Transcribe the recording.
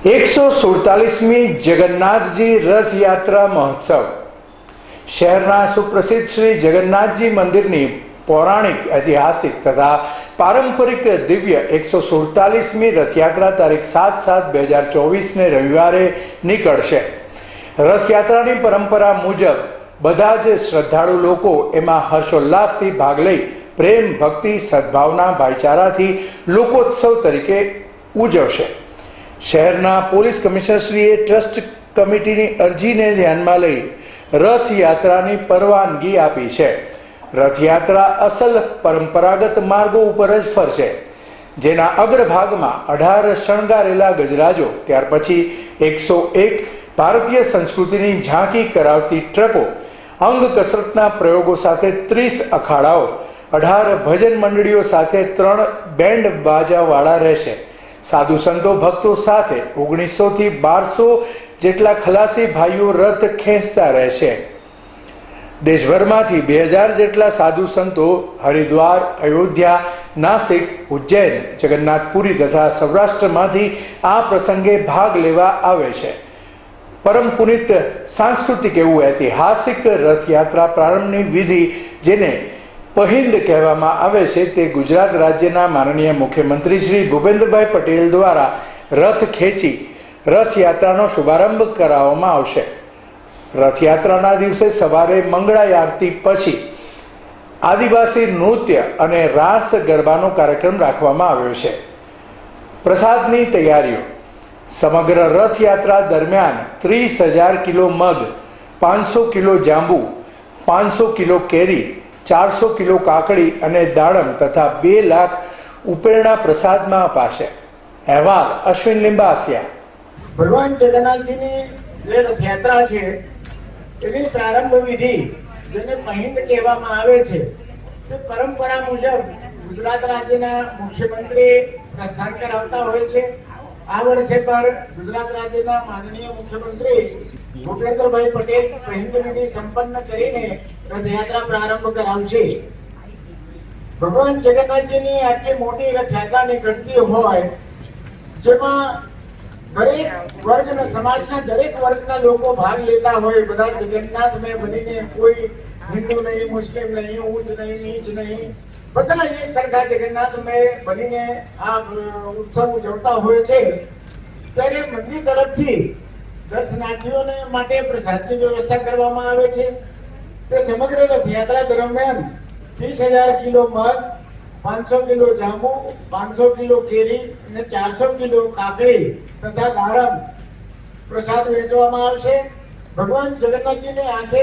147મી જગન્નાથજી રથયાત્રા મહોત્સવ શહેરના સુપ્રસિદ્ધ શ્રી જગન્નાથજી મંદિરની પૌરાણિક, ઐતિહાસિક તથા પારંપરિક દિવ્ય 147મી રથયાત્રા તારીખ 7/7/2024ને રવિવારે નીકળશે। રથયાત્રાની પરંપરા મુજબ બધા જ શ્રદ્ધાળુ લોકો એમાં હર્ષોલ્લાસથી ભાગ લઈ પ્રેમ, ભક્તિ, સદભાવના, ભાઈચારાથી લોકોત્સવ તરીકે ઉજવશે। શહેરના પોલીસ કમિશનરશ્રીએ ટ્રસ્ટ કમિટીની અરજીને ધ્યાનમાં લઈ રથયાત્રાની પરવાનગી આપી છે। રથયાત્રા અસલ પરંપરાગત માર્ગો ઉપર જ ફરશે, જેના અગ્રભાગમાં 18 શણગારેલા ગજરાજો, ત્યાર પછી 101 ભારતીય સંસ્કૃતિની ઝાંકી કરાવતી ટ્રકો, અંગ કસરતના પ્રયોગો સાથે 30 અખાડાઓ, 18 ભજન મંડળીઓ સાથે 3 બેન્ડ બાજાવાળા રહેશે। સાધુ સંતો ભક્તો સાથે 1900 થી 1200 જેટલા ખલાસી ભાઈઓ રથ ખેંચતા રહેશે। દેશભરમાંથી 2000 જેટલા સાધુ સંતો હરિદ્વાર, અયોધ્યા, નાસિક, ઉજ્જૈન, જગન્નાથપુરી તથા સૌરાષ્ટ્રમાંથી આ પ્રસંગે ભાગ લેવા આવે છે। પરમ પુનિત સાંસ્કૃતિક એવું ઐતિહાસિક રથયાત્રા પ્રારંભની વિધિ, જેને પહિંદ કહેવામાં આવે છે, તે ગુજરાત રાજ્યના માનનીય મુખ્યમંત્રી શ્રી ભૂપેન્દ્રભાઈ પટેલ દ્વારા રથ ખેંચી રથયાત્રાનો શુભારંભ કરાવવામાં આવશે। રથયાત્રાના દિવસે સવારે મંગળા આરતી પછી આદિવાસી નૃત્ય અને રાસ ગરબાનો કાર્યક્રમ રાખવામાં આવ્યો છે। પ્રસાદની તૈયારીઓ: સમગ્ર રથયાત્રા દરમિયાન 30,000 કિલો મગ, 500 કિલો જાંબુ, 500 કિલો કેરી, 400 કિલો કાકડી અને દાડમ તથા 2 લાખ ઉપેરણા પ્રસાદમાં અપાશે। અહેવાલ અશ્વિન લિંબાસિયા। ભગવાન જગન્નાથજીની જે રથયાત્રા છે એની પ્રારંભ વિધિ, જેને પહિંદ કહેવામાં આવે છે, તે પરંપરા મુજબ ગુજરાત રાજ્યના મુખ્યમંત્રી પ્રસ્થાન કરાવતા હોય છે। આ વર્ષે પર ગુજરાત રાજ્યના માનનીય મુખ્યમંત્રી ભૂપેન્દ્રભાઈ પટેલ પહિંદ વિધિ સંપન્ન કરીને રથયાત્રા પ્રારંભ કરાવશે। ભગવાન જગન્નાથજીની આટલી મોટી રથયાત્રા નીકળતી હોય, જેમાં દરેક વર્ગના, સમાજના દરેક વર્ગના લોકો ભાગ લેતા હોય, બધા જગન્નાથમય બનીને, કોઈ હિન્દુ નહીં, મુસ્લિમ નહીં, ઊંચ નહીં, નીચ નહીં, બધા એક સરખા જગન્નાથમય બનીને આ ઉત્સવ ઉજવતા હોય છે। ત્યારે મંદિર તરફથી દર્શનાર્થીઓને માટે પ્રસાદની વ્યવસ્થા કરવામાં આવે છે। તે સમગ્ર રથયાત્રા દરમિયાન 30,000 કિલો મગ, 500 કિલો જાંબુ, 500 કિલો કેરી અને 400 કિલો કાકડી તથા દાડમ પ્રસાદ વેચવામાં આવશે। ભગવાન જગન્નાથજીને આંખે